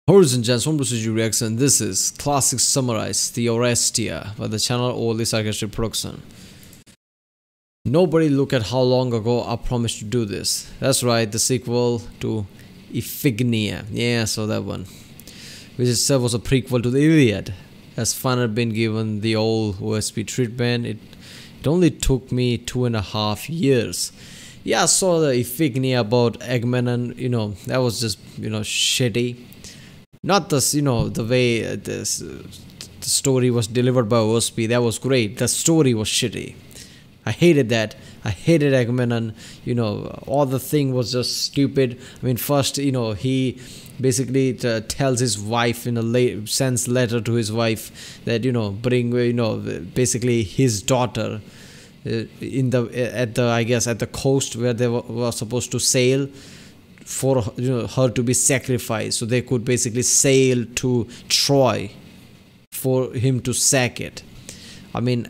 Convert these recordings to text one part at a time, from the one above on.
Ladies and gents, welcome to Reaction. This is Classic Summarized, the Oresteia by the channel Only Sarcastic production. Nobody look at how long ago I promised to do this. That's right, the sequel to Iphigenia. Yeah, so that one. Which itself was a prequel to the Iliad. As fun had been given the old OSP treatment, it only took me 2.5 years. Yeah, I saw the Iphigenia about Agamemnon, that was just, shitty. Not this, the way the story was delivered by OSP, that was great. The story was shitty. I hated that. I hated Agamemnon. All the thing was just stupid. I mean, first, he basically tells his wife sends letter to his wife that bring basically his daughter at the coast where they were supposed to sail, for her to be sacrificed, so they could basically sail to Troy for him to sack it. I mean,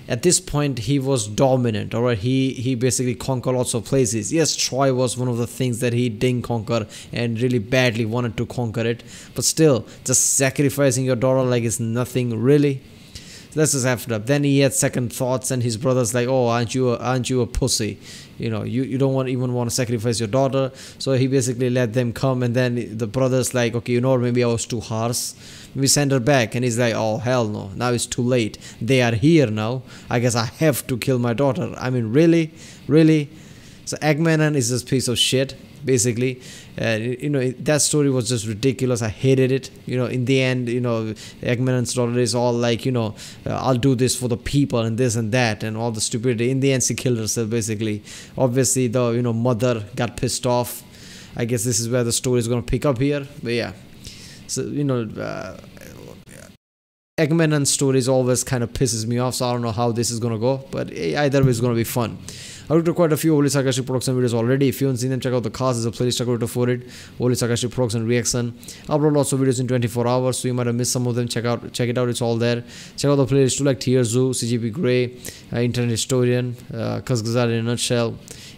at this point he was dominant. All right, he basically conquered lots of places. Yes, Troy was one of the things that he didn't conquer and really badly wanted to conquer it, but still, just sacrificing your daughter like it's nothing, really. Let's just have it up. Then he had second thoughts, and his brother's like, "Oh, aren't you a pussy? You don't even want to sacrifice your daughter." So he basically let them come, and then the brother's like, "Okay, maybe I was too harsh. We send her back." And he's like, "Oh, hell no! Now it's too late. They are here now. I guess I have to kill my daughter." I mean, really. So Agamemnon is this piece of shit, basically. That story was just ridiculous. I hated it. In the end, Agamemnon's daughter is all like, I'll do this for the people and this and that and all the stupidity. In the end, she killed herself, basically. Obviously, the mother got pissed off. I guess this is where the story is going to pick up here. But yeah, so Agamemnon's stories always kind of pisses me off, so I don't know how this is going to go, but either way it's going to be fun. I've looked at quite a few Only Sarcastic production videos already. If you haven't seen them, check out the cast. There's a playlist, check out for it. Only Sarcastic production reaction. I upload lots of videos in 24 hours, so you might have missed some of them. Check it out, it's all there. Check out the playlist too, like Tear Zoo, CGP Grey, Internet Historian, Kazgazar in a nutshell.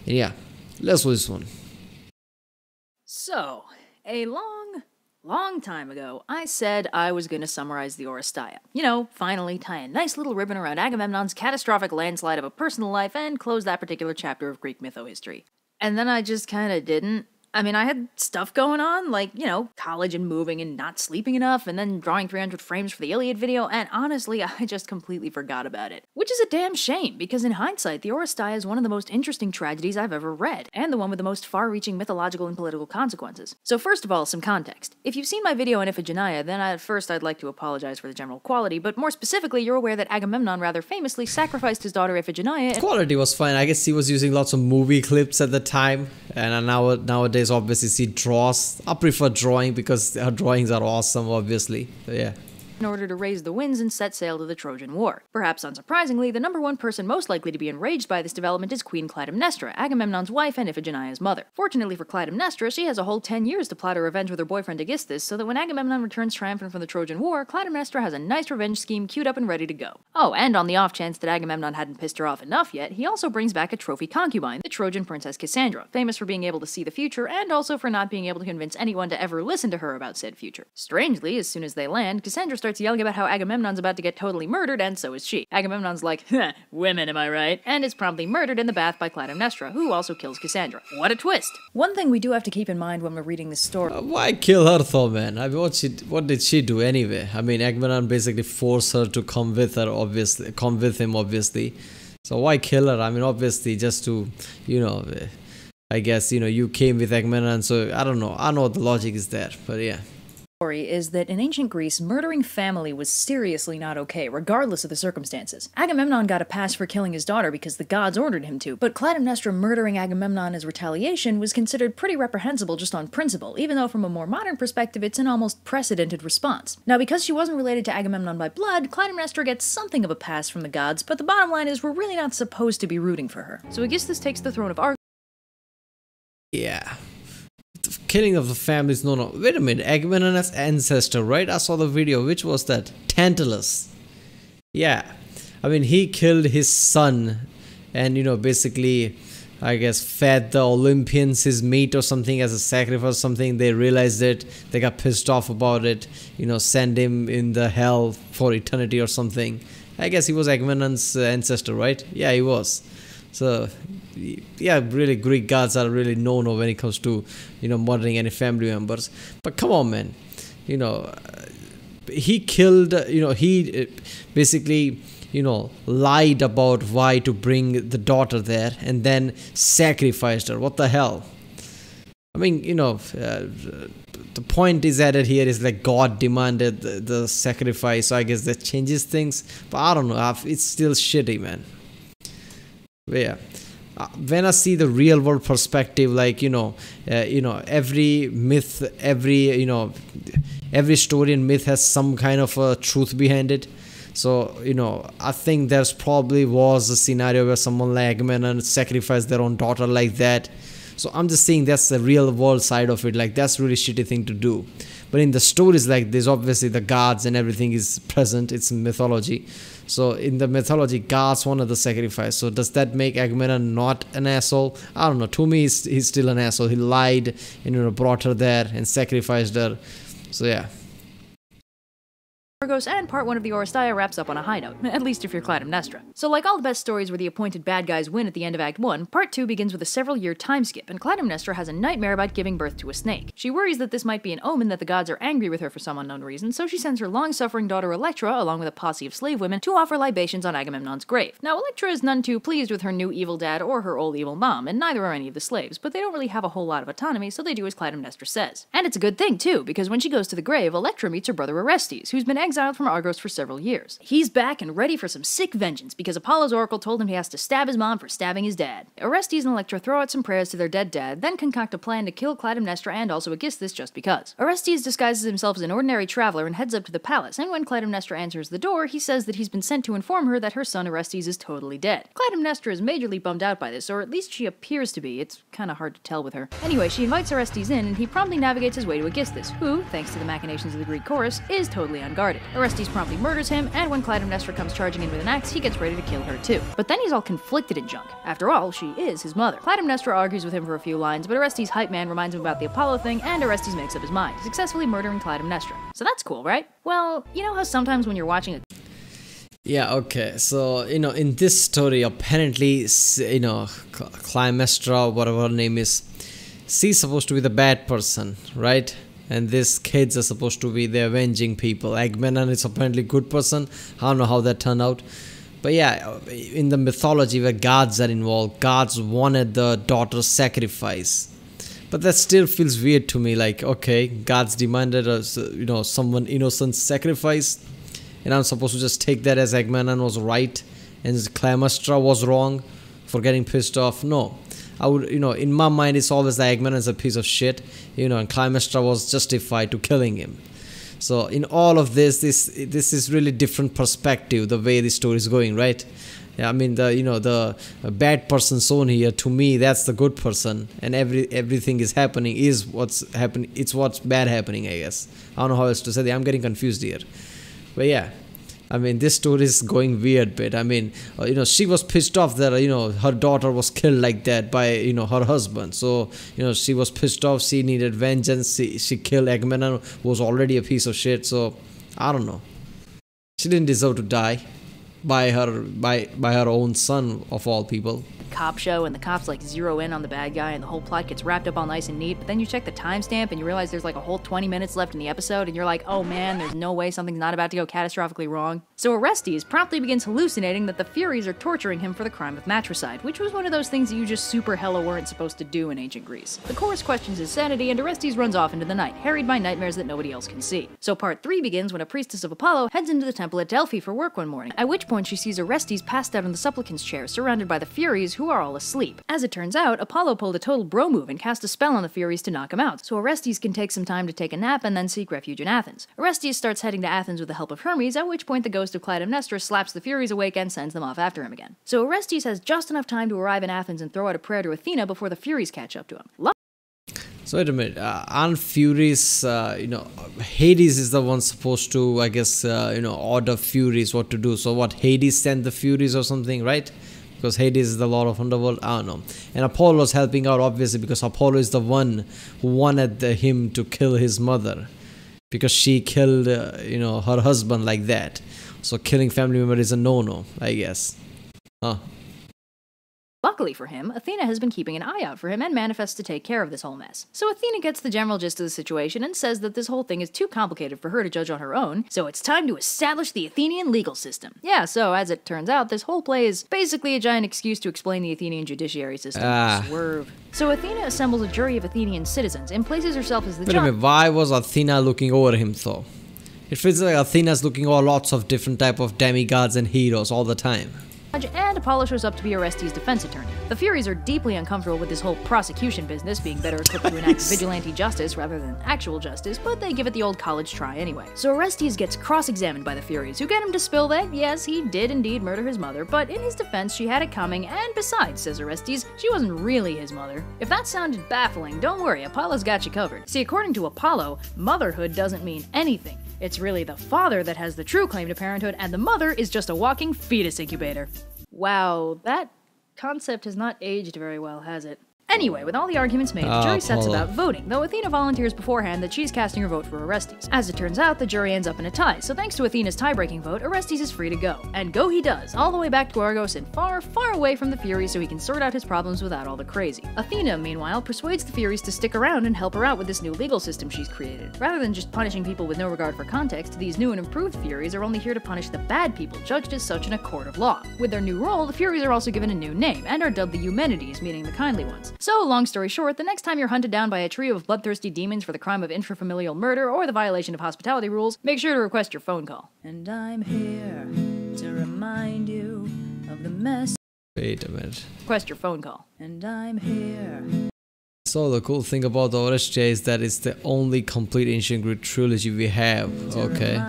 And yeah, let's watch this one. So, a long time ago, I said I was going to summarize the Oresteia. Finally tie a nice little ribbon around Agamemnon's catastrophic landslide of a personal life and close that particular chapter of Greek mytho-history. And then I just kinda didn't. I mean, I had stuff going on, like, college and moving and not sleeping enough, and then drawing 300 frames for the Iliad video, and honestly, I just completely forgot about it. Which is a damn shame, because in hindsight, the Oresteia is one of the most interesting tragedies I've ever read, and the one with the most far-reaching mythological and political consequences. So first of all, some context. If you've seen my video on Iphigenia, then at first I'd like to apologize for the general quality, but more specifically, you're aware that Agamemnon rather famously sacrificed his daughter Iphigenia. Quality was fine. I guess he was using lots of movie clips at the time, and nowadays obviously she draws. I prefer drawing because her drawings are awesome, obviously. But yeah. In order to raise the winds and set sail to the Trojan War. Perhaps unsurprisingly, the number one person most likely to be enraged by this development is Queen Clytemnestra, Agamemnon's wife and Iphigenia's mother. Fortunately for Clytemnestra, she has a whole 10 years to plot a revenge with her boyfriend Aegisthus, so that when Agamemnon returns triumphant from the Trojan War, Clytemnestra has a nice revenge scheme queued up and ready to go. Oh, and on the off chance that Agamemnon hadn't pissed her off enough yet, he also brings back a trophy concubine, the Trojan princess Cassandra, famous for being able to see the future and also for not being able to convince anyone to ever listen to her about said future. Strangely, as soon as they land, Cassandra starts yelling about how Agamemnon's about to get totally murdered, and so is she. Agamemnon's like, women, am I right? And is promptly murdered in the bath by Clytemnestra, who also kills Cassandra. What a twist! One thing we do have to keep in mind when we're reading this story. Why kill her though, man? I mean, what did she do anyway? I mean, Agamemnon basically forced her to come with him, obviously. So why kill her? I mean, obviously just to, I guess, you came with Agamemnon, so I don't know. I know the logic is there, but yeah. Is that in ancient Greece, murdering family was seriously not okay, regardless of the circumstances. Agamemnon got a pass for killing his daughter because the gods ordered him to, but Clytemnestra murdering Agamemnon as retaliation was considered pretty reprehensible just on principle, even though from a more modern perspective it's an almost precedented response. Now, because she wasn't related to Agamemnon by blood, Clytemnestra gets something of a pass from the gods, but the bottom line is we're really not supposed to be rooting for her. So Aegisthus takes the throne of Argos. Yeah. The killing of the families, no. Wait a minute, Agamemnon's ancestor, right? I saw the video. Which was that? Tantalus. Yeah. I mean, he killed his son and, basically I guess, fed the Olympians his meat or something as a sacrifice or something. They realized it. They got pissed off about it. Send him in the hell for eternity or something. I guess he was Agamemnon's ancestor, right? Yeah, he was. So, yeah, really Greek gods are really known when it comes to, murdering any family members. But come on, man. He killed, he basically, lied about why to bring the daughter there and then sacrificed her. What the hell? I mean, the point is added here is like God demanded the sacrifice, so I guess that changes things. But I don't know, it's still shitty, man. But yeah. When I see the real world perspective, like every myth, every story and myth has some kind of a truth behind it. So I think there's probably was a scenario where someone like Agamemnon sacrificed their own daughter like that. So I'm just saying that's the real world side of it. Like that's really shitty thing to do. But in the stories like this, obviously the gods and everything is present. It's mythology. So in the mythology, gods wanted the sacrifice. So does that make Agamemnon not an asshole? I don't know. To me, he's still an asshole. He lied and brought her there and sacrificed her. So yeah. Argos, and part 1 of the Oresteia wraps up on a high note, at least if you're Clytemnestra. So like all the best stories where the appointed bad guys win at the end of Act 1, part 2 begins with a several-year time skip, and Clytemnestra has a nightmare about giving birth to a snake. She worries that this might be an omen that the gods are angry with her for some unknown reason, so she sends her long-suffering daughter Electra, along with a posse of slave women, to offer libations on Agamemnon's grave. Now Electra is none too pleased with her new evil dad or her old evil mom, and neither are any of the slaves, but they don't really have a whole lot of autonomy, so they do as Clytemnestra says. And it's a good thing, too, because when she goes to the grave, Electra meets her brother Orestes, who's been exiled from Argos for several years. He's back and ready for some sick vengeance because Apollo's oracle told him he has to stab his mom for stabbing his dad. Orestes and Electra throw out some prayers to their dead dad, then concoct a plan to kill Clytemnestra and also Aegisthus just because. Orestes disguises himself as an ordinary traveler and heads up to the palace, and when Clytemnestra answers the door, he says that he's been sent to inform her that her son Orestes is totally dead. Clytemnestra is majorly bummed out by this, or at least she appears to be. It's kinda hard to tell with her. Anyway, she invites Orestes in, and he promptly navigates his way to Aegisthus, who, thanks to the machinations of the Greek chorus, is totally unguarded. Orestes promptly murders him, and when Clytemnestra comes charging in with an axe, he gets ready to kill her too. But then he's all conflicted and junk. After all, she is his mother. Clytemnestra argues with him for a few lines, but Orestes' hype man reminds him about the Apollo thing, and Orestes makes up his mind, successfully murdering Clytemnestra. So that's cool, right? Well, you know how sometimes when you're watching a Yeah, okay. So, in this story, apparently, Clytemnestra, whatever her name is, she's supposed to be the bad person, right? And these kids are supposed to be the avenging people. Agamemnon is apparently a good person. I don't know how that turned out. But yeah, in the mythology where gods are involved, gods wanted the daughter's sacrifice. But that still feels weird to me. Like, okay, gods demanded someone innocent sacrifice, and I'm supposed to just take that as Agamemnon was right and Clytemnestra was wrong for getting pissed off. No. I would, in my mind, it's always like Agamemnon is a piece of shit, and Clytemnestra was justified to killing him. So in all of this is really different perspective, the way the story is going, right? Yeah, I mean, the bad person shown here, to me, that's the good person, and everything is happening is what's happening. It's what's bad happening, I guess. I don't know how else to say that. I'm getting confused here. But yeah. I mean, this story is going weird bit. I mean, she was pissed off that, her daughter was killed like that by, her husband. So, she was pissed off. She needed vengeance. She killed Agamemnon, who was already a piece of shit. So, I don't know. She didn't deserve to die by her own son, of all people. Cop show, and the cops zero in on the bad guy, and the whole plot gets wrapped up all nice and neat, but then you check the timestamp and you realize there's a whole 20 minutes left in the episode, and you're like, oh man, there's no way something's not about to go catastrophically wrong. So Orestes promptly begins hallucinating that the Furies are torturing him for the crime of matricide, which was one of those things that you just super hella weren't supposed to do in ancient Greece. The chorus questions his sanity, and Orestes runs off into the night, harried by nightmares that nobody else can see. So part 3 begins when a priestess of Apollo heads into the temple at Delphi for work one morning, at which point she sees Orestes passed out in the supplicant's chair, surrounded by the Furies, who are all asleep. As it turns out, Apollo pulled a total bro move and cast a spell on the Furies to knock him out, so Orestes can take some time to take a nap and then seek refuge in Athens. Orestes starts heading to Athens with the help of Hermes, at which point the ghost of Clytemnestra slaps the Furies awake and sends them off after him again. So Orestes has just enough time to arrive in Athens and throw out a prayer to Athena before the Furies catch up to him. So wait a minute, aren't Furies, Hades is the one supposed to, I guess, order Furies what to do. So what, Hades sent the Furies or something, right? because Hades is the lord of underworld. I don't know. And Apollo's helping out obviously because Apollo is the one who wanted him to kill his mother, because she killed her husband like that. So killing family member is a no-no, I guess. Huh. Luckily for him, Athena has been keeping an eye out for him and manifests to take care of this whole mess. So Athena gets the general gist of the situation and says that this whole thing is too complicated for her to judge on her own, so it's time to establish the Athenian legal system. Yeah, so as it turns out, this whole play is basically a giant excuse to explain the Athenian judiciary system. Swerve. So Athena assembles a jury of Athenian citizens and places herself as the judge. Wait a minute, why was Athena looking over him though? It feels like Athena's looking over lots of different type of demigods and heroes all the time. And Apollo shows up to be Orestes' defense attorney. The Furies are deeply uncomfortable with this whole prosecution business, being better equipped to enact vigilante justice rather than actual justice, but they give it the old college try anyway. So Orestes gets cross-examined by the Furies, who get him to spill that, yes, he did indeed murder his mother, but in his defense, she had it coming, and besides, says Orestes, she wasn't really his mother. If that sounded baffling, don't worry, Apollo's got you covered. See, according to Apollo, motherhood doesn't mean anything. It's really the father that has the true claim to parenthood, and the mother is just a walking fetus incubator. Wow, that concept has not aged very well, has it? Anyway, with all the arguments made, the jury sets about voting, though Athena volunteers beforehand that she's casting her vote for Orestes. As it turns out, the jury ends up in a tie, so thanks to Athena's tie-breaking vote, Orestes is free to go. And go he does, all the way back to Argos and far, far away from the Furies so he can sort out his problems without all the crazy. Athena, meanwhile, persuades the Furies to stick around and help her out with this new legal system she's created. Rather than just punishing people with no regard for context, these new and improved Furies are only here to punish the bad people judged as such in a court of law. With their new role, the Furies are also given a new name, and are dubbed the Eumenides, meaning the kindly ones. So, long story short, the next time you're hunted down by a trio of bloodthirsty demons for the crime of intrafamilial murder or the violation of hospitality rules, make sure to request your phone call. And I'm here to remind you of the mess. Wait a minute. Request your phone call. And I'm here. So the cool thing about the Oresteia is that it's the only complete ancient Greek trilogy we have. Okay.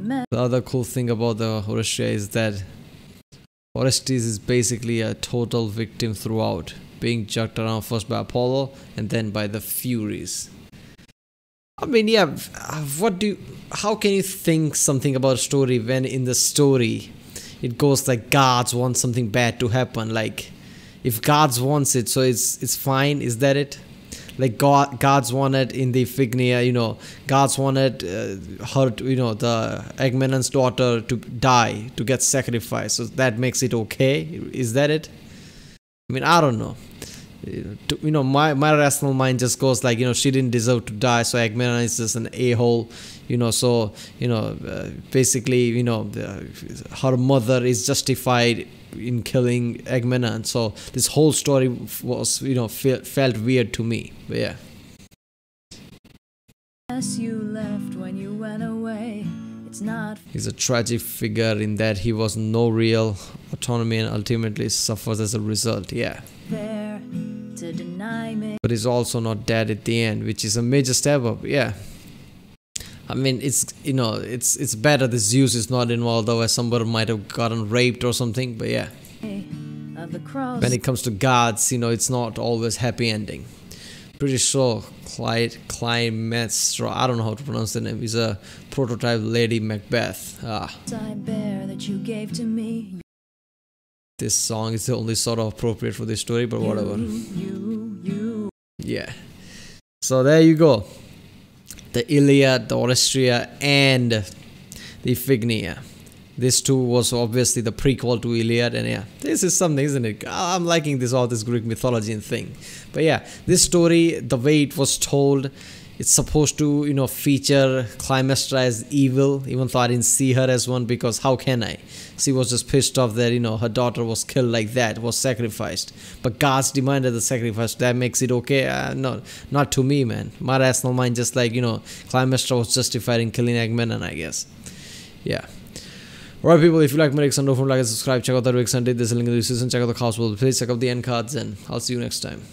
The other cool thing about the Oresteia is that Orestes is basically a total victim throughout, being jerked around first by Apollo and then by the Furies. I mean, yeah, how can you think something about a story when in the story it goes like gods want something bad to happen? Like, if gods wants it, so it's fine, is that it? Like gods wanted in the Iphigenia, gods wanted her, the Agamemnon's daughter to die, to get sacrificed, so that makes it okay? Is that it? I mean, I don't know. My rational mind just goes like, she didn't deserve to die, so Agamemnon is just an a-hole, basically, her mother is justified in killing Agamemnon, so this whole story was, felt weird to me, but yeah. You left when you went away. It's not. He's a tragic figure in that he was no real autonomy and ultimately suffers as a result, yeah. There to deny me. But he's also not dead at the end, which is a major step up, yeah. I mean, it's better that Zeus is not involved, otherwise somebody might have gotten raped or something, but yeah. When it comes to gods, it's not always happy ending. Pretty sure Clytemnestra, I don't know how to pronounce the name, is a prototype Lady Macbeth. That you gave to me. This song is the only sort of appropriate for this story, but whatever. Yeah. So there you go. The Iliad, the Oresteia, and the Iphigenia. This too was obviously the prequel to Iliad, and yeah, this is something, isn't it? I'm liking all this Greek mythology and thing. But yeah, this story, the way it was told, it's supposed to, feature Clytemnestra as evil, even though I didn't see her as one, because how can I? She was just pissed off that, her daughter was killed like that, was sacrificed. But gods demanded the sacrifice, that makes it okay? No, not to me, man. My rational mind just like, Clytemnestra was justified in killing Agamemnon, I guess. Yeah. Alright people, if you like my reaction, don't forget to like and subscribe, check out the reaction, there's a link in the description, check out the cast, please check out the end cards, and I'll see you next time.